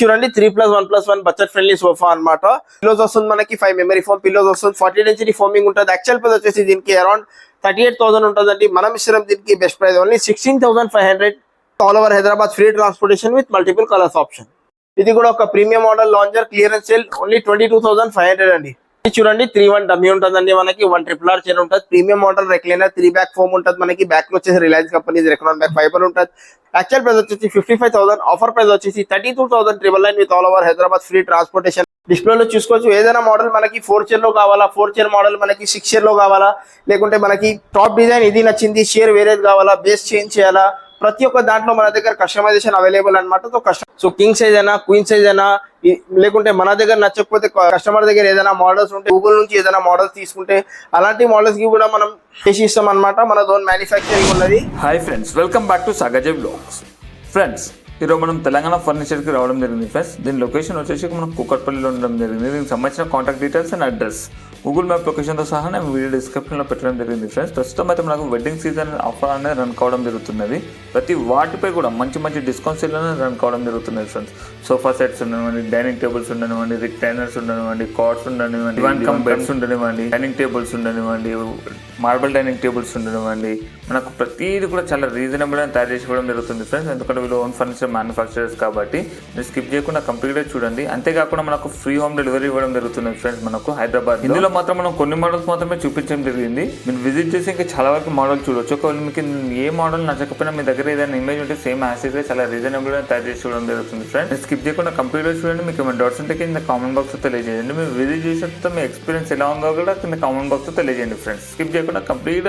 చూడండి 3+1+1 budget friendly sofa అన్నమాట. Pillows వస్తుంది మనకి 5 మెమరీ ఫోమ్ పిల్లోస్ వస్తుంది. 40 డెన్సిటీ ఫోమింగ్ ఉంటుంది. యాక్చువల్ ప్రైస్ వచ్చేసి దీనికి అరౌండ్ 38,000 ఉంటుందండి. మనం ఇస్తున్నాం దీనికి best price only 16,500 all over Hyderabad. Free transportation with multiple colours option. ఇది కూడా ఒక premium model lounger clearance sale only 22,500 అండి. ఇది చూడండి 3-1 డమ్మీ ఉంటుందండి. మనకి 1 చైన్ ఉంటుంది. Premium model recliner 3 back foam ఉంటుంది. మనకి బ్యాక్ లో వచ్చేసి రిలయన్స్ కంపెనీ రెక్లాన్ బ్యాక్ ఫైబర్ ఉంటుంది. యాక్చువల్ ప్రైస్ వచ్చేసి 55,000, ఆఫర్ ప్రైస్ వచ్చేసి 32,999 with all over Hyderabad free transportation. Display లో చూసుకోవచ్చు. ఏదైనా మోడల్ మనకి 4 చైర్ లో కావాలా, 4 చైర్ మోడల్ మనకి 6 చైర్ లో కావాలా, లేకుంటే మనకి టాప్ డిజైన్ ఇది నచ్చింది చైర్ వేరేది కావాలా, బేస్ చేంజ్ చేయాలా, ప్రతి ఒక్క దాంట్లో మన దగ్గర కస్టమైజేషన్ అవైలబుల్ అనమాట. సో కింగ్ సైజ్ అయినా క్వీన్ సైజ్ అయినా, లేకుంటే మన దగ్గర నచ్చకపోతే కస్టమర్ దగ్గర ఏదైనా మోడల్స్ ఉంటే గూగుల్ నుంచి ఏదైనా మోడల్స్ తీసుకుంటే అలాంటి మోడల్స్ కి కూడా మనం చేసి ఇస్తాం అనమాట. మన ఓన్ మ్యానుఫ్యాక్చరింగ్ ఉన్నది. Hi friends, welcome back to సాగజయ్ బ్లాగ్స్. ఫ్రెండ్స్, ఈరోజు మనం తెలంగాణ ఫర్నిచర్కి రావడం జరిగింది. ఫ్రెండ్స్, దీని లొకేషన్ వచ్చేసి మనం కూకట్పల్లిలో ఉండడం జరిగింది. దీనికి సంబంధించిన contact details and address Google map లొకేషన్తో సహా నేను వీడియో డిస్క్రిప్షన్లో పెట్టడం జరిగింది. ఫ్రెండ్స్, ప్రస్తుతం అయితే మనకు వెడ్డింగ్ సీజన్ ఆఫర్ అనేది రన్ కావడం జరుగుతున్నది. ప్రతి వాటిపై కూడా మంచి మంచి డిస్కౌంట్ సేల్లోనే రన్ కావడం జరుగుతున్నది. ఫ్రెండ్స్, సోఫా సెట్స్ ఉండనివ్వండి, డైనింగ్ టేబుల్స్ ఉండనివ్వండి, రిక్లైనర్స్ ఉండనివ్వండి, కార్డ్స్ ఉండనివ్వండి, వన్ కమ్ బెడ్స్ ఉండనివ్వండి, డైనింగ్ టేబుల్స్ ఉండనివ్వండి, మార్బల్ డైనింగ్ టేబుల్స్ ఉండనివ్వండి, మనకు ప్రతిదీ కూడా చాలా రీజనబుల్ అని తయారు చేసి ఇవ్వడం జరుగుతుంది. ఫ్రెండ్స్, ఎందుకంటే వీళ్ళు ఓన్ ఫర్నిచర్ మ్యానుఫ్యాక్చరర్స్ కాబట్టి మీరు స్కిప్ చేయకుండా కంప్లీట్గా చూడండి. అంతేకాకుండా మనకు ఫ్రీ హోమ్ డెలివరీ ఇవ్వడం జరుగుతుంది. ఫ్రెండ్స్, మనకు హైదరాబాద్ ఇందులో మాత్రం మనం కొన్ని మోడల్స్ మాత్రమే చూపించడం జరిగింది. మీరు విజిట్ చేసి ఇంకా చాలా వరకు మోడల్ చూడొచ్చు. ఒకవేళ మీకు ఏ మోడల్ నచ్చకపోయినా మీ దగ్గర ఏదైనా ఇమేజ్ ఉంటే సేమ్ యాసిడ్గా చాలా రీజనబుల్ గా తయారు చేసి చూడడం జరుగుతుంది. ఫ్రెండ్స్, స్కిప్ చేయకుండా కంప్లీట్గా చూడండి. మీకు ఏమైనా డౌట్స్ ఉంటే కింద కామెంట్ బాక్స్ లో తెలియజేయండి. మీరు విజిట్ చేసిన మీ ఎక్స్పీరియన్స్ ఎలా ఉందో కూడా కింద కామెంట్ బాక్స్ లో తెలియజేయండి. ఫ్రెండ్స్, స్కిప్ చేయకుండా complete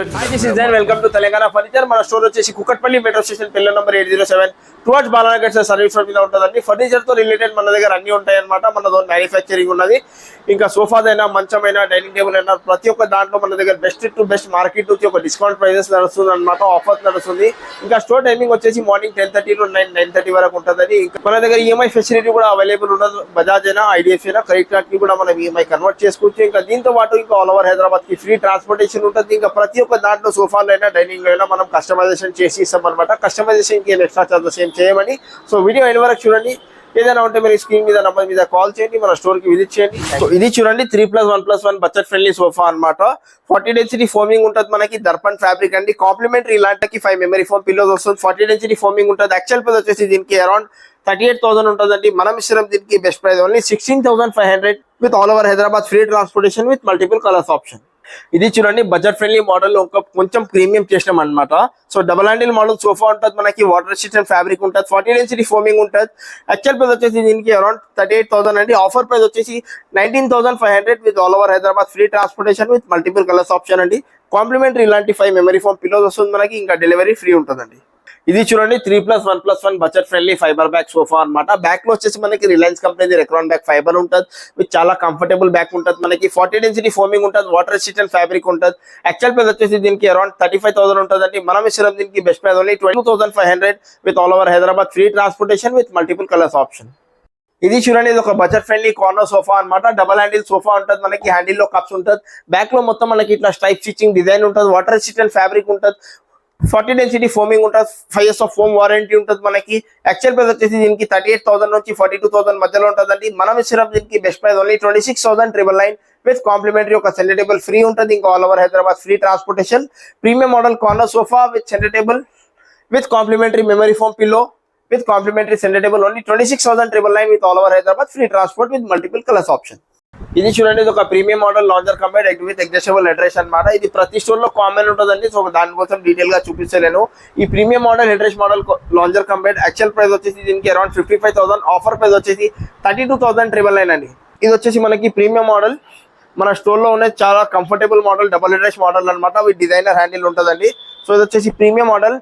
welcome to Telangana furniture. మన స్టోర్ వచ్చేసి Kukatpally metro station pillar number 807 towards Balanagar service road మీద ఉంటుందండి. ఫర్నిచర్ తో రిలేటెడ్ మన దగ్గర అన్ని ఉంటాయి అనమాట. మన మ్యానుఫ్యాక్చరింగ్ ఉన్నది. ఇంకా సోఫాస్ అయినా, మంచమైనా, డైనింగ్ టేబుల్ అయినా ప్రతి ఒక్క దాంట్లో మన దగ్గర బెస్ట్ టు బెస్ట్ మార్కెట్ నుంచి ఒక డిస్కౌంట్ ప్రైజెస్ నడుస్తుంది అనమాట. ఆఫర్స్ నడుస్తుంది. ఇంకా స్టోర్ టైమింగ్ వచ్చేసి మార్నింగ్ 10:30 to 9:30 వరకు ఉంటుందని. ఇంకా మన దగ్గర ఈఎంఐ ఫెసిలిటీ కూడా అవైలబుల్ ఉన్నది. బజాజ్ అయినా, ఐడిఎఫ్సి అయినా, క్రెడిట్ కార్డ్ కి కూడా మనం ఈఎంఐ కన్వర్ట్ చేసుకోవచ్చు. ఇంకా దీంతో పాటు ఇంకా ఆల్ ఓవర్ హైదరాబాద్ కి ఫ్రీ ట్రాన్స్పోర్టేషన్ ఉంటుంది. ఇంకా ప్రతి ఒక్క దాంట్లో సోఫాలు అయినా, డైనింగ్ అయినా మనం కస్టమైజేషన్ చేసి ఇస్తాం అనమాట. కస్టమైజేషన్ కి ఎక్స్ట్రా చార్జెస్ ఏం చేయమని. సో వీడియో ఎండ్ వరకు చూడండి. ఏదైనా ఉంటే మీరు స్క్రీన్ మీద నంబర్ మీద కాల్ చేయండి, మన స్టోర్ కి విజిట్ చేయండి. సో ఇది చూడండి 3+1+1 బడ్జెట్ ఫ్రెండ్లీ సోఫా అన్నమాట. 40 డెన్సిటీ ఫోమింగ్ ఉంటుంది. మనకి దర్పన్ ఫ్యాబ్రిక్ అండి. కాంప్లిమెంటరీ ఇలాంటికి 5 మెమరీ ఫోమ్ పిల్లోస్ వస్తుంది. 40 డెన్సిటీ ఫోమింగ్ ఉంటుంది. యాక్చువల్ ప్రైస్ వచ్చేసి దీనికి అరౌండ్ 38,000 ఉంటుందండి. మనం ఇస్తున్నాం దీనికి best price only 16,500 with all over Hyderabad free transportation with multiple colours option. ఇది చూడండి బడ్జెట్ ఫ్రెండ్లీ మోడల్ కొంచెం ప్రీమియం చేసినాం అనమాట. So double handle model sofa ఉంటుంది. మనకి వాటర్ రెసిస్టెంట్ ఫ్యాబ్రిక్ ఉంటుంది. 40 డెన్సిటీ ఫోమింగ్ ఉంటుంది. యాక్చువల్ ప్రైస్ వచ్చేసి దీనికి అరౌండ్ 38,000 అండి. ఆఫర్ ప్రైస్ వచ్చేసి 19,500 with all over Hyderabad free transportation with multiple colours option అండి. కాంప్లిమెంటరీ ఇలాంటి 5 మెమరీ ఫోమ్ పిల్లోస్ వస్తుంది మనకి. ఇంకా డెలివరీ ఫ్రీ ఉంటుందండి. ఇది చూడండి 3+1+1 budget friendly fibre back sofa అనమాట. బ్యాక్ లో వచ్చేసి మనకి రిలయన్స్ కంపెనీ రెక్లాన్ బ్యాక్ ఫైబర్ ఉంటుంది. విత్ చాలా కంఫర్టబుల్ బ్యాక్ ఉంటుంది. మనకి 40 డెన్సిటీ ఫోమింగ్ ఉంటుంది. వాటర్ రెసిస్టెంట్ ఫ్యాబ్రిక్ ఉంటుంది. యాక్చువల్ ప్రైస్ వచ్చేసి దీనికి అరౌండ్ 35,000 ఉంటుందండి. మనం ఇస్తున్నాం దీనికి best price only 22,500 with all over Hyderabad free transportation with multiple colours option. ఇది చూడండి ఇది ఒక బడ్జెట్ ఫ్రెండ్లీ కార్నర్ సోఫా అనమాట. డబల్ హ్యాండిల్ సోఫా ఉంటుంది. మనకి హ్యాండిల్ లో కప్స్ ఉంటుంది. బ్యాక్ లో మొత్తం మనకి ఇట్లా స్ట్రైప్ స్టిచ్చింగ్ డిజైన్ ఉంటుంది. వాటర్ రెసిస్టెంట్ ఫ్యాబ్రిక్ ఉంటుంది. 40 డెన్సిటీ ఫోమింగ్ ఉంటుంది. 5 years ఆఫ్ ఫోమ్ వారంటీ ఉంటుంది మనకి. యాక్చువల్ ప్రైస్ వచ్చేసి దీనికి 38,000 నుంచి 42,000 మధ్యలో ఉంటుందండి. మనం ఇచ్చిన దీనికి best price only 26,999 with complimentary ఒక సెంటర్ టేబుల్ ఫ్రీ ఉంటుంది. ఇంకా all over Hyderabad free transportation. Premium model corner sofa with centre table with complimentary memory foam pillow with complimentary centre table only 26,999 with all over Hyderabad free transport with multiple colours option. ఇది చూడండి ఇది ఒక premium model lounger combined with adjustable head అనమాట. ఇది ప్రతి store లో common ఉంటుందండి. So దానికోసం డీటెయిల్ గా చూపించలేను. ఈ premium model head model lounger combined actual price వచ్చేసి దీనికి అరౌండ్ 55,000. ఆఫర్ ప్రైస్ వచ్చేసి 32,999 అండి. ఇది వచ్చేసి మనకి ప్రీమియం మోడల్. మన స్టోర్ లో ఉన్న చాలా comfortable model double head model అనమాట. విత్ డిజైనర్ హ్యాండిల్ ఉంటుందండి. సో ఇది వచ్చేసి premium model.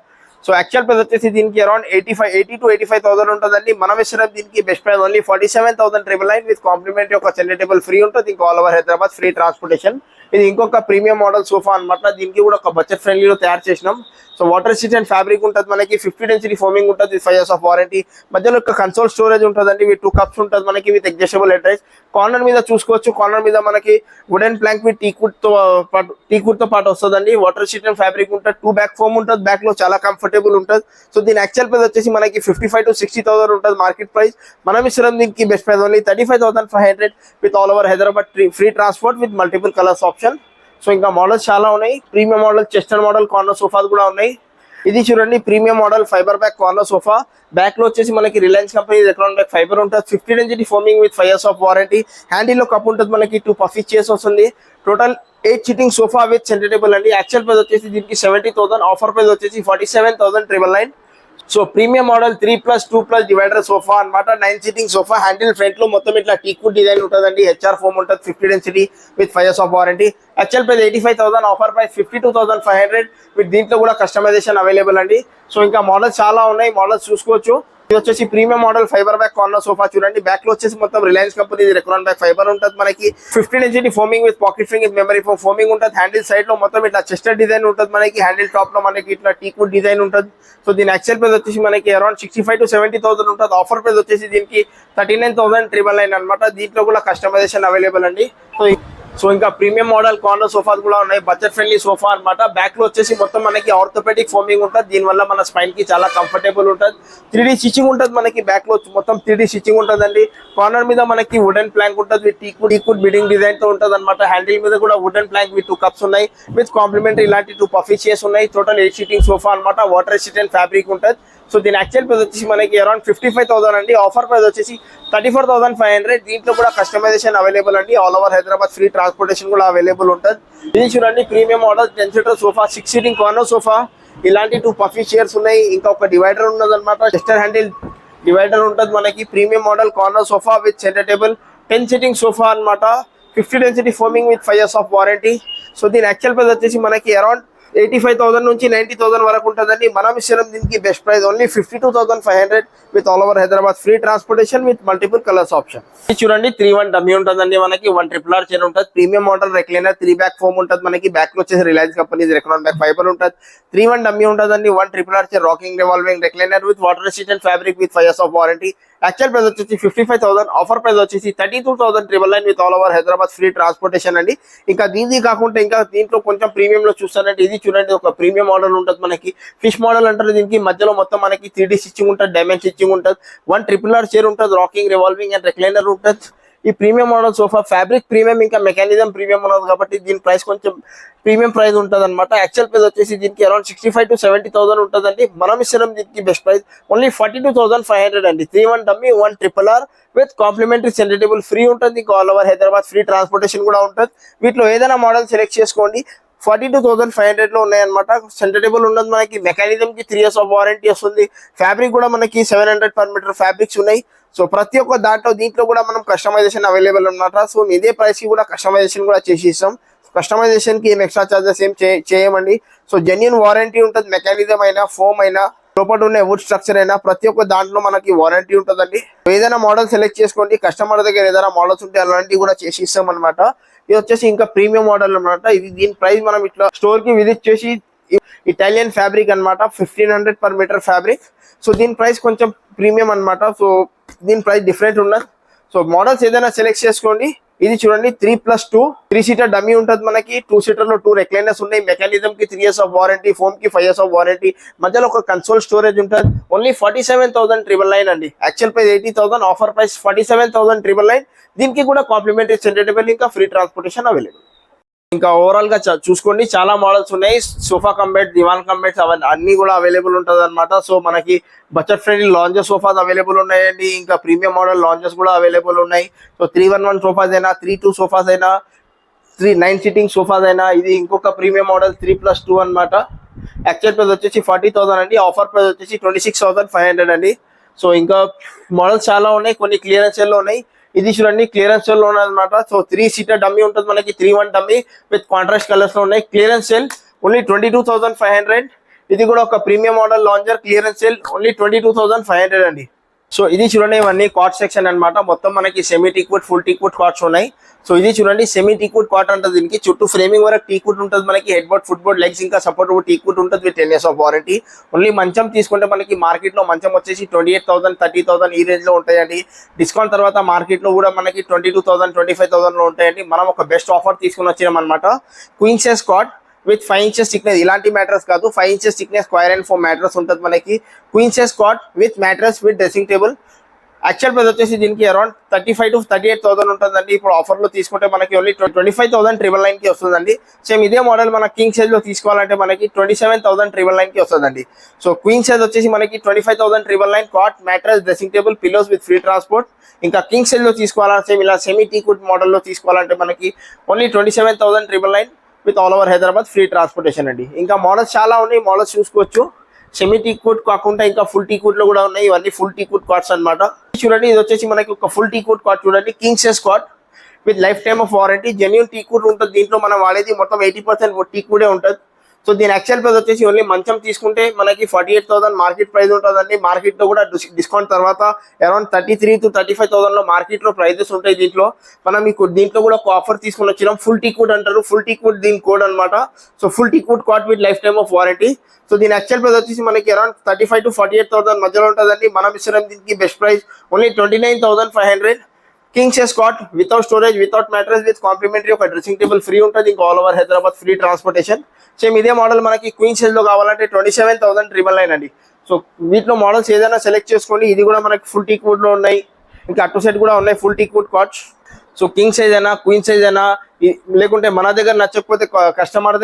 So actual price వచ్చేసి దీనికి అరౌండ్ 80 to 85,000 ఉంటుందండి. మనం ఇచ్చిన దీనికి best price only 47,999 with complimentary ఒక సెంటర్ టేబుల్ ఫ్రీ ఉంటుంది. ఇంకా all over Hyderabad free transportation. ఇది ఇంకొక ప్రీమియం మోడల్ సోఫా అనమాట. దీనికి కూడా ఒక బడ్జెట్ ఫ్రెండ్లీలో తయారు చేసినాం. సో వాటర్ రెసిస్టెంట్ ఫ్యాబ్రిక్ ఉంటుంది మనకి, 50 డెన్సిటీ ఫోమింగ్ ఉంటుంది, 5 years of వారంటీ. మధ్యలో ఒక కన్సోల్ స్టోరేజ్ ఉంటుందండి, విత్ 2 cups ఉంటుంది మనకి with adjustable head rice. Corner మీద చూసుకోవచ్చు, కార్నర్ మీద మనకి వుడెన్ ప్లాంక్ విత్ టీకుడ్ తో పాటు వస్తుందండి. వాటర్ రెసిస్టెంట్ ఫ్యాబ్రిక్ ఉంటుంది, 2 back ఫోమ్ ఉంటుంది, బ్యాక్ లో చాలా కంఫర్టబుల్ ఉంటుంది. సో దీని యాక్చువల్ ప్రైస్ వచ్చేసి మనకి 55,000 to 60,000 ఉంటుంది మార్కెట్ ప్రైస్. మనం ఇస్తున్నాం దీనికి best price only 35,500 with all over Hyderabad free transport with multiple colours option. So ఇంకా మోడల్స్ చాలా ఉన్నాయి, premium model, Chester model, corner sofas కూడా ఉన్నాయి. ఇది చూడండి premium model fibre back corner sofa. Back లో వచ్చేసి మనకి రిలయన్స్ కంపెనీ ఎకరాన్ బ్యాక్ ఫైబర్ ఉంటుంది, 50 density foaming with 5 years of warranty. Handle లో కప్ ఉంటుంది మనకి, 2 puffy chairs వస్తుంది. Total 8 sitting sofa with centre table అండి. యాక్చువల్ ప్రైస్ వచ్చేసి దీనికి 70,000, ఆఫర్ ప్రైస్ వచ్చేసి 47,999. So premium model 3+2+ divider sofa అన్నమాట, 9 sitting సోఫా. హ్యాండిల్ ఫ్రంట్ లో మొత్తం ఇట్లా టీకుడ్ డిజైన్ ఉంటుందండి, హెచ్ఆర్ ఫోమ్ ఉంటుంది, 50 density with 5 years of warranty. Actual price 85,000, offer price 52,500 with దీంట్లో కూడా కస్టమైజేషన్ అవైలబుల్ అండి. సో ఇంకా మోడల్స్ చాలా ఉన్నాయి, మోడల్స్ చూసుకోవచ్చు. ఇది వచ్చేసి premium model fibre back corner sofa చూడండి. బ్యాక్ లో వచ్చేసి మొత్తం Reliance company Recron back fibre ఉంటుంది మనకి, 50 density foaming with pocket ఫింగ్ with memory foaming ఉంటుంది. హ్యాండిల్ సైడ్ లో మొత్తం ఇట్లా చెస్టర్ డిజైన్ ఉంటుంది మనకి, హ్యాండిల్ టాప్ లో మనకి ఇట్లా టీకుడ్ డిజైన్ ఉంటుంది. సో దీని యాక్చువల్ ప్రైస్ వచ్చేసి మనకి అరౌండ్ 65,000 to 70,000 ఉంటుంది, ఆఫర్ ప్రైస్ వచ్చేసి దీనికి 39,999 అనమాట. దీంట్లో కూడా కస్టమైజేషన్ అవైలబుల్ అండి. సో ఇంకా ప్రీమియం మోడల్ కార్నర్ సోఫాస్ కూడా ఉన్నాయి, బడ్జెట్ ఫ్రెండ్లీ సోఫా అన్నమాట. బ్యాక్ లో వచ్చేసి మొత్తం మనకి ఆర్థోపెడిక్ ఫోమింగ్ ఉంటుంది, దీనివల్ల మన స్పైన్ కి చాలా కంఫర్టబుల్ ఉంటుంది. 3D స్టిచ్చింగ్ ఉంటుంది మనకి, బ్యాక్ లో మొత్తం 3D స్టిచ్చింగ్ ఉంటుందండి. కార్నర్ మీద మనకి వుడెన్ ప్లాంక్ ఉంటుంది విత్ టీకుడ్ బిడింగ్ డిజైన్ తో ఉంటుంది అనమాట. హ్యాండిల్ మీద కూడా వుడెన్ ప్లాంక్ విత్ 2 cups ఉన్నాయి, విత్ కాంప్లిమెంటరీ ఇలాంటి 2 puffy chairs ఉన్నాయి. టోటల్ 8 sitting సోఫా అన్నమాట, వాటర్ రెసిస్టెంట్ ఫ్యాబ్రిక్ ఉంటుంది. సో దీని యాక్చువల్ ప్రైస్ వచ్చేసి మనకి అరౌండ్ 55,000 అండి, ఆఫర్ ప్రైస్ వచ్చేసి 34,500. దీంట్లో కూడా కస్టమైజేషన్ అవైలబుల్ అండి, all over Hyderabad free transportation కూడా అవైలబుల్ ఉంటుంది. ఇది చూడండి premium model 10 seater sofa, 6 sitting corner sofa. ఇలాంటి 2 puffy chairs ఉన్నాయి, ఇంకా ఒక డివైడర్ ఉన్నది అనమాట, చెస్టర్ హ్యాండిల్ డివైడర్ ఉంటుంది మనకి. Premium model corner sofa with centre table, 10 sitting sofa అన్నమాట, 50 density foaming with 5 years of warranty. So దీని యాక్చువల్ ప్రైస్ వచ్చేసి మనకి అరౌండ్ 85,000 నుంచి 90,000 వరకు ఉంటుందండి. మనం ఇస్తున్నాం దీనికి best price only 52,500 with all over Hyderabad free transportation with multiple colours option. ఇది చూడండి 3-1 డమ్మీ ఉంటుందండి మనకి, 1 RRR చైర్ ఉంటుంది, premium model recliner, 3 back foam ఉంటుంది మనకి. బ్యాక్ లో వచ్చేసి Reliance company Recron back fibre ఉంటుంది, 3-1 డమ్మీ ఉంటుందండి, 1 RRR chair, rocking revolving recliner with water resistant fabric with 5 years of warranty. Actual price వచ్చేసి 55,000, ఆఫర్ ప్రైస్ వచ్చేసి 32,999 with all over Hyderabad free transportation అండి. ఇంకా దీనికి కాకుండా ఇంకా దీంట్లో కొంచెం ప్రీమియం లో చూస్తానంటే ఇది చూడండి, ఒక ప్రీమియం మోడల్ ఉంటుంది మనకి, ఫిష్ మోడల్ అంటారు దీనికి. మధ్యలో మొత్తం మనకి 3D స్టిచ్చింగ్ ఉంటుంది, డైమండ్ స్టిచ్చింగ్ ఉంటుంది, 1 RRR చైర్ ఉంటుంది, రాకింగ్ రివాల్వింగ్ అండ్ రెక్లైనర్ ఉంటుంది. ఈ premium model sofa fabric premium, ఇంకా మెకానిజం ప్రీమియం ఉన్నది కాబట్టి దీని ప్రైస్ కొంచెం ప్రీమియం ప్రైస్ ఉంటుంది అనమాట. యాక్చువల్ ప్రైస్ వచ్చేసి దీనికి అరౌండ్ 65,000 to 70,000 ఉంటుందండి. మనం ఇస్తున్నాం దీనికి బెస్ట్ ప్రైస్ ఓన్లీ 42,500 అండి. 3-1 dummy, 1 RRR with complimentary centre table free ఉంటుంది, all over Hyderabad free transportation కూడా ఉంటుంది. వీటిలో ఏదైనా మోడల్ సెలెక్ట్ చేసుకోండి, 42,500 లో ఉన్నాయన్నమాట. సెంటర్ టేబుల్ ఉన్నది మనకి, మెకానిజం కి 3 years of వారంటీ వస్తుంది. ఫ్యాబ్రిక్ కూడా మనకి 700 per meter ఫ్యాబ్రిక్స్ ఉన్నాయి. సో ప్రతి ఒక్క దీంట్లో కూడా మనం కస్టమైజేషన్ అవైలబుల్ అనమాట. సో ఇదే ప్రైస్ కి కూడా కస్టమైజేషన్ కూడా చేసి ఇస్తాం. కస్టమైజేషన్ కి ఏం ఎక్స్ట్రా చార్జెస్ ఏం చేయమండి. సో జెన్యూన్ వారంటీ ఉంటుంది, మెకానిజం అయినా ఫోమ్ అయినా లోపల ఉన్న వుడ్ స్ట్రక్చర్ అయినా ప్రతి ఒక్క దాంట్లో మనకి వారంటీ ఉంటుందండి. ఏదైనా మోడల్ సెలెక్ట్ చేసుకోండి, కస్టమర్ దగ్గర ఏదైనా మోడల్స్ ఉంటే అలాంటివి కూడా చేసి ఇస్తాం అనమాట. ఇది వచ్చేసి ఇంకా ప్రీమియం మోడల్ అనమాట. ఇది దీని ప్రైస్ మనం ఇట్లా స్టోర్ కి విజిట్ చేసి, ఇటాలియన్ ఫ్యాబ్రిక్ అనమాట, 1500 per meter ఫ్యాబ్రిక్. సో దీని ప్రైస్ కొంచెం ప్రీమియం అనమాట. సో దీని ప్రైస్ డిఫరెంట్ ఉన్నది. సో మోడల్స్ ఏదైనా సెలెక్ట్ చేసుకోండి. ఇది చూడండి 3+2 3 seater డమ్మీ ఉంటుంది మనకి, 2 seater లో 2 రెక్లైనర్స్ ఉన్నాయి, మెకానిజం కి 3 years of వారంటీ, ఫోమ్ కి 5 years of వారంటీ, మధ్యలో ఒక కన్సోల్ స్టోరేజ్ ఉంటుంది. ఓన్లీ 47,999 అండి. Actual price 80,000, offer price 47,999. దీనికి కూడా కాంప్లిమెంటరీ సెంటర్ టేబుల్ ఇంకా ఫ్రీ ట్రాన్స్పోర్టేషన్ అవైలబుల్. ఇంకా ఓవరాల్ గా చూసుకోండి చాలా మోడల్స్ ఉన్నాయి, సోఫా కంబెట్, దివాన్ కంబెట్స్ అవన్నీ అన్ని కూడా అవైలబుల్ ఉంటుంది అనమాట. సో మనకి budget friendly lounges sofas available ఉన్నాయండి, ఇంకా ప్రీమియం మోడల్ లాంజెస్ కూడా అవైలబుల్ ఉన్నాయి. సో 311 సోఫాస్ అయినా, 32 సోఫాస్ అయినా, 9 sitting సోఫాస్ అయినా. ఇది ఇంకొక ప్రీమియం మోడల్ 3+2 అనమాట. యాక్చువల్ ప్రైస్ వచ్చేసి 40,000 అండి, ఆఫర్ ప్రైస్ వచ్చేసి 26,500 అండి. సో ఇంకా మోడల్స్ చాలా ఉన్నాయి, కొన్ని క్లియరెన్స్ సేల్ లో ఉన్నాయి. ఇది చూడండి క్లియరెన్స్ సేల్ లో ఉన్నదన్నమాట. సో 3 seater డమ్మీ ఉంటుంది మనకి, 3-1 డమ్మీ విత్ కాంట్రాస్ట్ కలర్స్ లో ఉన్నాయి. Clearance sale only 22,500. ఇది కూడా ఒక premium model lounger, clearance sale only 22,500 అండి. సో ఇది చూడండి, ఇవన్నీ కాట్ సెక్షన్ అన్నమాట. మొత్తం మనకి semi teakwood, full teakwood cots ఉన్నాయి. సో ఇది చూడండి, సెమీ టీక్వుడ్ కాట్ ఉంటుంది. దీనికి చుట్టూ ఫ్రేమింగ్ వరకు టీక్వుడ్ ఉంటుంది మనకి. Head board, foot board, legs ఇంకా సపోర్ట్ టీక్వుడ్ ఉంటుంది with 10 years of warranty. Only మంచం తీసుకుంటే మనకి మార్కెట్ లో మంచం వచ్చేసి 28,000, 30,000 ఈ రేంజ్ లో ఉంటాయండి. డిస్కౌంట్ తర్వాత మార్కెట్ లో కూడా మనకి 22,000, 25,000 లో ఉంటాయండి. మనం ఒక బెస్ట్ ఆఫర్ తీసుకుని వచ్చినాం అనమాట. Queen size cot with 5 inches thickness, ఇలాంటి మ్యాట్రస్ కాదు, 5 inches thickness square and foam mattress ఉంటుంది మనకి. Queen size cot with mattress with dressing table. Actual price వచ్చేసి దీనికి అరౌండ్ 35,000 to 38,000 ఉంటుందండి. ఇప్పుడు ఆఫర్ లో తీసుకుంటే మనకి ఓన్లీ 25,999 కి వస్తుందండి. సేమ్ ఇదే మోడల్ మన కింగ్ సైజ్ లో తీసుకోవాలంటే మనకి 27,999 కి వస్తుందండి. సో క్వీన్ సైజ్ వచ్చేసి మనకి 25,999 cot, mattress, dressing table, pillows with free transport. ఇంకా కింగ్ సైజ్ లో తీసుకోవాలంటే సేమ్ ఇలా సెమీ టీక్వుడ్ మోడల్ లో తీసుకోవాలంటే మనకి only 27,999 with all over Hyderabad free transportation అండి. ఇంకా మోడల్స్ చాలా ఉన్నాయి, మోడల్స్ చూసుకోవచ్చు. సెమీ టీక్వుడ్ కాకుండా ఇంకా ఫుల్ టీక్వుడ్ లో కూడా ఉన్నాయి. ఇవన్నీ ఫుల్ టీక్వుడ్ కాట్స్ అన్నమాట. చూడండి, ఇది వచ్చేసి మనకి ఒక ఫుల్ టీక్వుడ్ కాట్ చూడండి, king size cot with life time of warranty. Genuine teakwood ఉంటుంది దీంట్లో. మనం వాడేది మొత్తం 80% టీక్వుడే ఉంటుంది. సో దీని యాక్చువల్ ప్రైస్ వచ్చేసి ఓన్లీ మంచం తీసుకుంటే మనకి 48,000 మార్కెట్ ప్రైస్ ఉంటుందండి. మార్కెట్ లో కూడా డిస్కౌంట్ తర్వాత అరౌండ్ 33,000 to 35,000 లో మార్కెట్ లో ప్రైజెస్ ఉంటాయి దీంట్లో. మనం మీకు దీంట్లో కూడా ఒక ఆఫర్ తీసుకొని వచ్చినాం. ఫుల్ టీక్వుడ్ అంటారు, ఫుల్ టీక్వుడ్ దీని కోడ్ అనమాట. So full teakwood cot with life time of warranty. So దీని యాక్చువల్ ప్రైస్ వచ్చేసి మనకి అరౌండ్ 35,000 to 48,000 మధ్యలో ఉంటుందండి. మనం ఇస్తున్నాం దీనికి best price only 29,500. King size cot without storage, without mattress, with complimentary ఒక డ్రెస్సింగ్ టేబుల్ ఫ్రీ ఉంటుంది. ఇంకా all over Hyderabad free transportation. Same ఇదే మోడల్ మనకి క్వీన్ సైజ్ లో కావాలంటే 27,999 అండి. సో వీటిలో మోడల్స్ ఏదైనా సెలెక్ట్ చేసుకోండి. ఇది కూడా మనకి ఫుల్ టీక్వుడ్ లో ఉన్నాయి. ఇంకా అటు సైడ్ కూడా ఉన్నాయి full teakwood cots. So king size అయినా, క్వీన్ సైజ్ అయినా, లేకుంటే మన దగ్గర నచ్చకపోతే కస్టమర్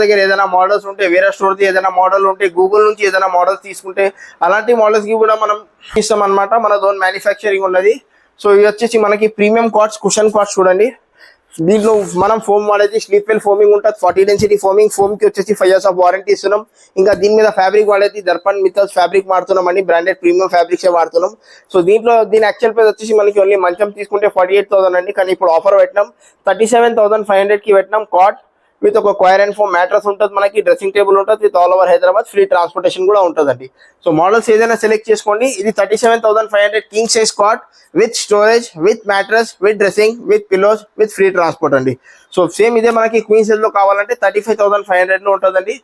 దగ్గర ఏదైనా మోడల్స్ ఉంటే, వేరే స్టోర్ది ఏదైనా మోడల్ ఉంటే, గూగుల్ నుంచి ఏదైనా మోడల్స్ తీసుకుంటే అలాంటి మోడల్స్ కి కూడా మనం ఇస్తాం అనమాట. మన ఓన్ మ్యానుఫ్యాక్చరింగ్ ఉన్నది. సో ఇవి వచ్చేసి మనకి ప్రీమియం కాట్స్, కుషన్ కాట్స్ చూడండి. దీంట్లో మనం ఫోమ్ వాడేది స్లీప్ వెల్ ఫోమింగ్ ఉంటుంది, 40 density ఫోమింగ్. ఫోమ్ కి వచ్చేసి 5 years ఆఫ్ వారంటీ ఇస్తున్నాం. ఇంకా దీని మీద ఫ్యాబ్రిక్ వాడేది దర్పణ్ మిథల్స్ ఫ్యాబ్రిక్ వాడుతున్నాం అండి. బ్రాండెడ్ ప్రీమియం ఫ్యాబ్రిక్స్ వాడుతున్నాం. సో దీంట్లో దీని యాక్చువల్ ప్రైస్ వచ్చేసి మనకి ఓన్లీ మంచం తీసుకుంటే 48,000 అండి. కానీ ఇప్పుడు ఆఫర్ పెట్టినాం 37,500 కి పెట్టినాం. కాట్ విత్ ఒక స్క్వేర్ అండ్ ఫోమ్ మ్యాట్రస్ ఉంటుంది మనకి, డ్రెస్సింగ్ టేబుల్ ఉంటుంది with all over Hyderabad free transportation కూడా ఉంటుందండి. సో మోడల్స్ ఏదైనా సెలెక్ట్ చేసుకోండి. ఇది 37,500 king size cot with storage, with mattress, with dressing, with pillows, with free transport అండి. సో సేమ్ ఇదే మనకి క్వీన్ సైజ్ లో కావాలంటే 35,500 లో ఉంటుందండి.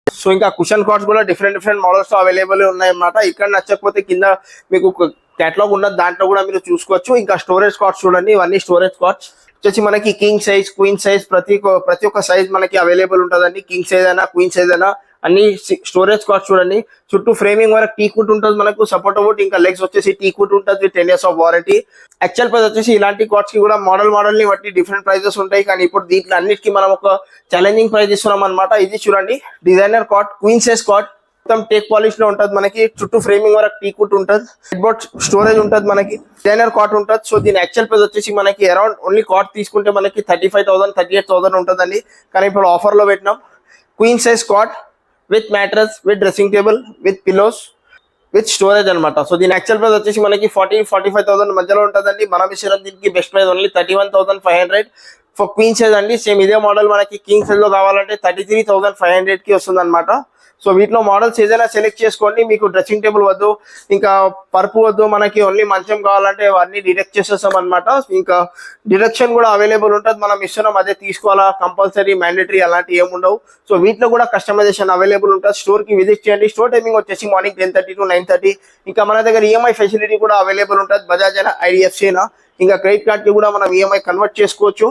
సో ఇంకా కుషన్ కాట్స్ కూడా డిఫరెంట్ మోడల్స్ అవైలబుల్ ఉన్నాయన్నమాట. ఇక్కడ నచ్చకపోతే కింద మీకు కేటలాగ్ ఉన్నది, దాంట్లో కూడా మీరు చూసుకోవచ్చు. ఇంకా స్టోరేజ్ కాట్స్ చూడండి, ఇవన్నీ స్టోరేజ్ కాట్స్ వచ్చేసి మనకి కింగ్ సైజ్, క్వీన్ సైజ్, ప్రతి ఒక్క సైజ్ మనకి అవైలబుల్ ఉంటుందండి. కింగ్ సైజ్ అయినా, క్వీన్ సైజ్ అయినా అన్ని స్టోరేజ్ కాట్స్ చూడండి. చుట్టూ ఫ్రేమింగ్ వరకు టీక్వుడ్ ఉంటుంది మనకు, సపోర్ట్ వుడ్. ఇంకా లెగ్స్ వచ్చేసి టీక్వుడ్ ఉంటుంది with 10 years of warranty. Actual price వచ్చేసి ఇలాంటి కాట్స్ కి కూడా మోడల్ ని బట్టి డిఫరెంట్ ప్రైజెస్ ఉంటాయి. కానీ ఇప్పుడు దీంట్లో అన్నిటికీ మనం ఒక ఛాలెంజింగ్ ప్రైస్ ఇస్తున్నాం అనమాట. ఇది చూడండి, designer cot, queen size cot, మొత్తం టేక్ పాలిష్ లో ఉంటుంది మనకి. చుట్టూ ఫ్రేమింగ్ వరకు టీక్వుడ్ ఉంటుంది, హెడ్ బోర్డ్ స్టోరేజ్ ఉంటుంది మనకి, డిజైనర్ కాట్ ఉంటుంది. సో దీని యాక్చువల్ ప్రైస్ వచ్చేసి మనకి అరౌండ్ ఓన్లీ కాట్ తీసుకుంటే మనకి 35,000, 38,000 ఉంటుందండి. కానీ ఇప్పుడు ఆఫర్ లో పెట్టినాం queen size cot with mattress, with dressing table, with pillows, with storage అనమాట. సో దీని యాక్చువల్ ప్రైస్ వచ్చేసి మనకి 40,000-45,000 మధ్యలో ఉంటుందండి. మనం ఇచ్చిన దీనికి best price only 31,500 for queen size అండి. సేమ్ ఇదే మోడల్ మనకి కింగ్ సైజ్ లో కావాలంటే 33,500 కి వస్తుంది అనమాట. సో వీటిలో మోడల్స్ ఏదైనా సెలెక్ట్ చేసుకోండి. మీకు డ్రెస్సింగ్ టేబుల్ వద్దు, ఇంకా పరుపు వద్దు, మనకి ఓన్లీ మంచం కావాలంటే అవన్నీ డిడక్ట్ చేసేస్తాం అనమాట. ఇంకా డిడక్షన్ కూడా అవైలబుల్ ఉంటుంది. మనం ఇస్తున్నాం అదే తీసుకోవాలా, కంపల్సరీ, మ్యాండేటరీ అలాంటివి ఏముండవు. సో వీటిలో కూడా కస్టమైజేషన్ అవైలబుల్ ఉంటుంది. స్టోర్ కి విజిట్ చేయండి. స్టోర్ టైమింగ్ వచ్చేసి మార్నింగ్ 10:30 to 9:30. ఇంకా మన దగ్గర ఈఎంఐ ఫెసిలిటీ కూడా అవైలబుల్ ఉంటుంది. బజాజ్ అయినా, ఐడిఎఫ్సి అయినా. ఇంకా క్రెడిట్ కార్డ్ కి కూడా మనం ఈఎంఐ కన్వర్ట్ చేసుకోవచ్చు.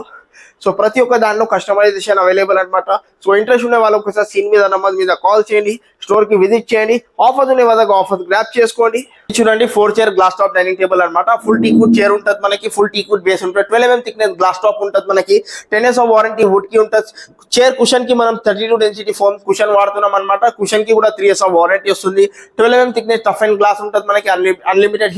సో ప్రతి ఒక్క దాంట్లో కస్టమైజేషన్ అవైలబుల్ అనమాట. సో ఇంట్రెస్ట్ ఉండే వాళ్ళు ఒకసారి సీన్ మీద, నెంబర్ మీద కాల్ చేయండి, స్టోర్ కి విజిట్ చేయండి. ఆఫర్స్ ఉండే వాళ్ళకి ఆఫర్స్ గ్రాప్ చేసుకోండి. చూడండి, 4 chair glass top dining table అనమాట. ఫుల్ టీక్వుడ్ చైర్ ఉంటుంది మనకి, ఫుల్ టీక్వుడ్ బేస్ ఉంటుంది, 12 mm థిక్నెస్ గ్లాస్ టాప్ ఉంటుంది మనకి, 10 years ఆఫ్ వారంటీ వుడ్ కి ఉంటుంది. చైర్ కుషన్ కి మనం 32 density ఫోమ్ కుషన్ వాడుతున్నాం అనమాట. కుషన్ కి కూడా 3 years ఆఫ్ వారంటీ వస్తుంది. 12 mm thickness tough and glass ఉంటుంది మనకి, అన్లిమిటెడ్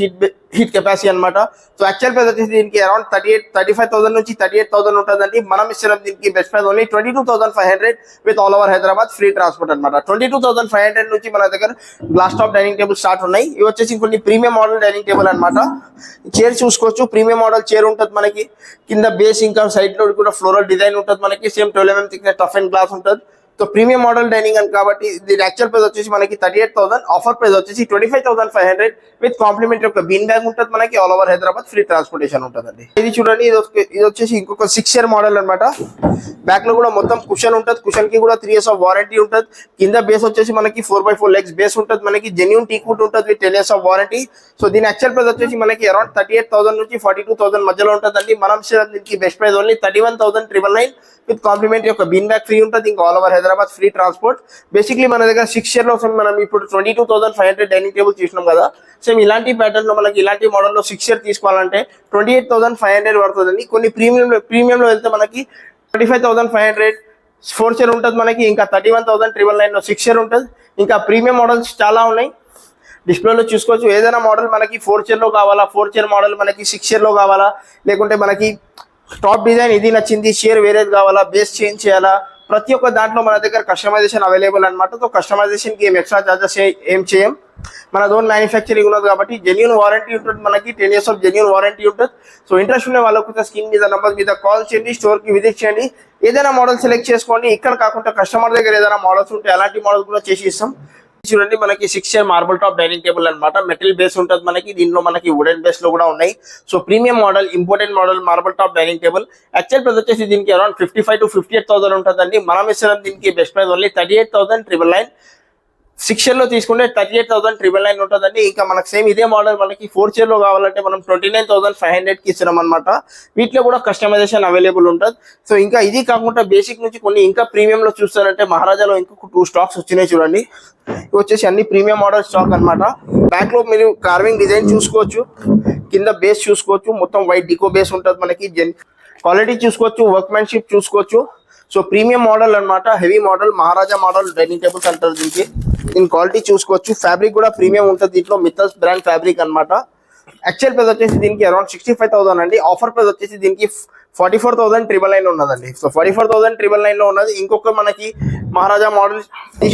హీట్ కెపాసిటీ అనమాట. సో యాక్చువల్ ప్రైస్ వచ్చేసి దీనికి అరౌండ్ 35,000 నుంచి 38,000 ఉంటుందండి. మనం ఇచ్చిన దీనికి best price only 22,500 with all over Hyderabad free transport అనమాట. 22,500 నుంచి మన దగ్గర glass top dining table start ఉన్నాయి. ఇవి వచ్చేసి కొన్ని ప్రీమియం మోడల్ డైనింగ్ టేబుల్ అనమాట. చైర్ చూసుకోవచ్చు, ప్రీమియం మోడల్ చైర్ ఉంటుంది మనకి. కింద బేస్ ఇంకా సైడ్ లో కూడా ఫ్లోరల్ డిజైన్ ఉంటుంది మనకి. Same 12 mm thickness tough and glass ఉంటుంది. సో ప్రీమియం మోడల్ డైనింగ్ అని కాబట్టి దీని యాక్చువల్ ప్రైస్ వచ్చేసి మనకి 38,000, ఆఫర్ ప్రైస్ వచ్చేసి 25,500 విత్ కాంప్లిమెంటరీ ఒక బీన్ బ్యాగ్ ఉంటుంది మనకి, all over Hyderabad free transportation ఉంటుందండి. ఇది చూడండి, ఇది వచ్చేసి ఇంకొక 6 year మోడల్ అనమాట. బ్యాక్ లో కూడా మొత్తం కుషన్ ఉంటుంది, కుషన్ కి కూడా 3 years ఆఫ్ వారంటీ ఉంటుంది. కింద బేస్ వచ్చేసి మనకి 4x4 legs బేస్ ఉంటుంది మనకి, జెన్యూన్ టీక్ వుడ్ ఉంటుంది with 10 years of warranty. So దీని యాక్చువల్ ప్రైస్ వచ్చేసి మనకి అరౌండ్ 38,000 నుంచి 42,000 మధ్యలో ఉంటుందండి. మనం దీనికి best price only 31,999 with complimentary ఒక బీన్ బ్యాగ్ ఫ్రీ ఉంటుంది, ఇంకా all over Hyderabad free transport. Basically మన దగ్గర 6 year లో మనం ఇప్పుడు 22,500 డైనింగ్ టేబుల్ చూసినాం కదా, సేమ్ ఇలాంటి ప్యాటర్న్ లో మనకి ఇలాంటి మోడల్లో 6 year తీసుకోవాలంటే 28,500 పడుతుందండి. కొన్ని ప్రీమియంలో వెళ్తే మనకి 25,500 4 year ఉంటుంది మనకి, ఇంకా 31,999 లో 6 year ఉంటుంది. ఇంకా ప్రీమియం మోడల్స్ చాలా ఉన్నాయి, డిస్ప్లేలో చూసుకోవచ్చు. ఏదైనా మోడల్ మనకి 4 year లో కావాలా, 4 year మోడల్ మనకి 6 year లో కావాలా, లేకుంటే మనకి టాప్ డిజైన్ ఇది నచ్చింది, షేర్ వేరేది కావాలా, బేస్ చేంజ్ చేయాలా, ప్రతి ఒక్క దాంట్లో మన దగ్గర కస్టమైజేషన్ అవైలబుల్ అనమాట. సో కస్టమైజేషన్ కి ఏం ఎక్స్ట్రా చార్జెస్ ఏం చేయం, మన ఓన్ మ్యానుఫ్యాక్చరింగ్ ఉన్నది కాబట్టి జెన్యూన్ వారంటీ ఉంటుంది మనకి, 10 years ఆఫ్ జెన్యూన్ వారంటీ ఉంటుంది. సో ఇంట్రెస్ట్ ఉన్న వాళ్ళకు స్క్రీన్ మీద నంబర్ మీద కాల్ చేయండి, స్టోర్ కి విజిట్ చేయండి, ఏదైనా మోడల్ సెలెక్ట్ చేసుకోండి. ఇక్కడ కాకుండా కస్టమర్ దగ్గర ఏదైనా మోడల్స్ ఉంటే అలాంటి మోడల్ కూడా చేసి ఇస్తాం. చూడండి, మనకి 6 year marble top dining table అనమాట, మెటల్ బేస్ ఉంటుంది మనకి, దీనిలో మనకి వుడెన్ బేస్ లో కూడా ఉన్నాయి. So premium model, important model marble top dining table. Actual price వచ్చేసి దీనికి అరౌండ్ 55,000 to 58,000 ఉంటుందండి. మనం ఇస్తున్నాం దీనికి బెస్ట్ ప్రైస్ ఓన్లీ 38,999. 6 year లో తీసుకుంటే 38,999 ఉంటుందండి. ఇంకా మనకు సేమ్ ఇదే మోడల్ మనకి 4 year లో కావాలంటే మనం 29,500 కి ఇస్తున్నాం అనమాట. వీటిలో కూడా కస్టమైజేషన్ అవైలబుల్ ఉంటుంది. సో ఇంకా ఇది కాకుండా బేసిక్ నుంచి కొన్ని ఇంకా ప్రీమియం లో చూస్తారంటే మహారాజాలో ఇంకొక 2 స్టాక్స్ వచ్చినాయి చూడండి. ఇవి వచ్చేసి అన్ని ప్రీమియం మోడల్ స్టాక్ అనమాట. బ్యాక్ లో మీరు కార్వింగ్ డిజైన్ చూసుకోవచ్చు, కింద బేస్ చూసుకోవచ్చు, మొత్తం వైట్ డికో బేస్ ఉంటుంది మనకి, క్వాలిటీ చూసుకోవచ్చు, వర్క్మెన్షిప్ చూసుకోవచ్చు. సో ప్రీమియం మోడల్ అన్నమాట, heavy model, Maharaja model dining tables అంటారు దీనికి. దీని క్వాలిటీ చూసుకోవచ్చు, ఫ్యాబ్రిక్ కూడా ప్రీమియం ఉంటుంది దీంట్లో, మిత్తల్స్ బ్రాండ్ ఫ్యాబ్రిక్ అన్నమాట. యాక్చువల్ ప్రైస్ వచ్చేసి దీనికి అరౌండ్ 65,000 అండి. ఆఫర్ ప్రైస్ వచ్చేసి దీనికి 44,999 ఉన్నదండి. సో 44,999 లో ఉన్నది. ఇంకొక మనకి మహారాజా మోడల్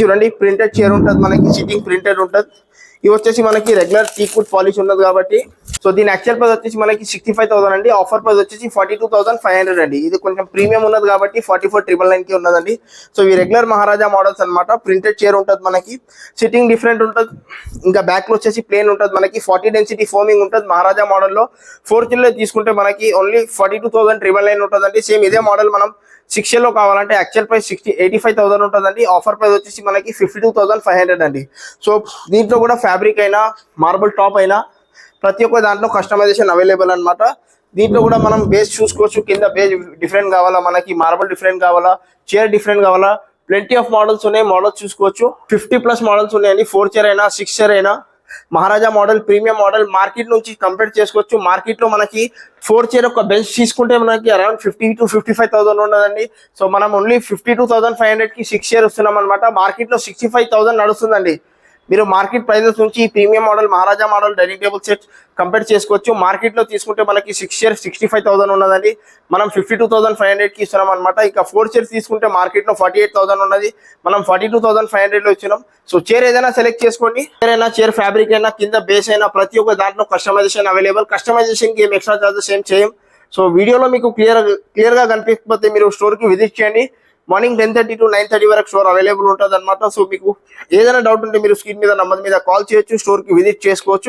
చూడండి, ప్రింటెడ్ చైర్ ఉంటుంది మనకి, సిట్టింగ్ ప్రింటెడ్ ఉంటుంది. ఇవి వచ్చేసి మనకి రెగ్యులర్ టీక్వుడ్ పాలిష్ ఉన్నది కాబట్టి, సో దీని యాక్చువల్ ప్రైస్ వచ్చేసి మనకి 65,000 అండి. ఆఫర్ ప్రైస్ వచ్చేసి 42,500 అండి. ఇది కొంచెం ప్రీమియం ఉన్నది కాబట్టి 44,999 కి ఉన్నదండి. సో ఇవి రెగ్యులర్ మహారాజా మోడల్స్ అన్నమాట. ప్రింటెడ్ చైర్ ఉంటుంది మనకి, సిట్టింగ్ డిఫరెంట్ ఉంటుంది, ఇంకా బ్యాక్ లో వచ్చేసి ప్లేన్ ఉంటుంది మనకి, 40 డెన్సిటీ ఫోమింగ్ ఉంటుంది మహారాజా మోడల్లో. 4 year లో తీసుకుంటే మనకి ఓన్లీ 42,999 ఉంటుందండి. సేమ్ ఇదే మోడల్ మనం 6 year లో కావాలంటే యాక్చువల్ ప్రైస్ 85,000 ఉంటుందండి. ఆఫర్ ప్రైస్ వచ్చేసి మనకి 52,500 అండి. సో దీంట్లో కూడా ఫ్యాబ్రిక్ అయినా మార్బుల్ టాప్ అయినా ప్రతి ఒక్క దాంట్లో కస్టమైజేషన్ అవైలబుల్ అనమాట. దీంట్లో కూడా మనం బేస్ చూసుకోవచ్చు, కింద బేస్ డిఫరెంట్ కావాలా మనకి, మార్బుల్ డిఫరెంట్ కావాలా, చైర్ డిఫరెంట్ కావాలా, ప్లెంటీ ఆఫ్ మోడల్స్ ఉన్నాయి. మోడల్స్ చూసుకోవచ్చు, 50+ మోడల్స్ ఉన్నాయండి. 4 year అయినా 6 year అయినా మహారాజా మోడల్, ప్రీమియం మోడల్ మార్కెట్ నుంచి కంపేర్ చేసుకోవచ్చు. మార్కెట్ లో మనకి 4 year ఒక బెంచ్ తీసుకుంటే మనకి అరౌండ్ 50,000 to 55,000 ఉన్నదండి. సో మనం ఓన్లీ 52,500 కి 6 year వస్తున్నాం అనమాట. మార్కెట్ లో 65,000 నడుస్తుందండి. మీరు మార్కెట్ ప్రైజెస్ నుంచి premium model, Maharaja model dining table set compare చేసుకోవచ్చు. మార్కెట్ లో తీసుకుంటే మనకి 6 year 65,000 ఉన్నదండి. మనం 52,500 కి ఇస్తున్నాం అనమాట. ఇంకా 4 years తీసుకుంటే మార్కెట్ లో 48,000 ఉన్నది, మనం 42,500 లో ఇచ్చినాం. సో చైర్ ఏదైనా సెలెక్ట్ చేసుకోండి, చైర్ అయినా, చైర్ ఫ్యాబ్రిక్ అయినా, కింద బేస్ అయినా, ప్రతి ఒక్క దాంట్లో కస్టమైజేషన్ అవైలబుల్. కస్టమైజేషన్ కి ఏం ఎక్స్ట్రా చార్జెస్ ఏం చేయం. సో వీడియోలో మీకు క్లియర్ గా కనిపించకపోతే మీరు స్టోర్ కి విజిట్ చేయండి. మార్నింగ్ 10:30 to 9:30 వరకు స్టోర్ అవైలబుల్ ఉంటుంది అనమాట. సో మీకు ఏదైనా డౌట్ ఉంటే మీరు స్క్రీన్ మీద నంబర్ మీద కాల్ చేయొచ్చు, స్టోర్ కి విజిట్ చేసుకోవచ్చు.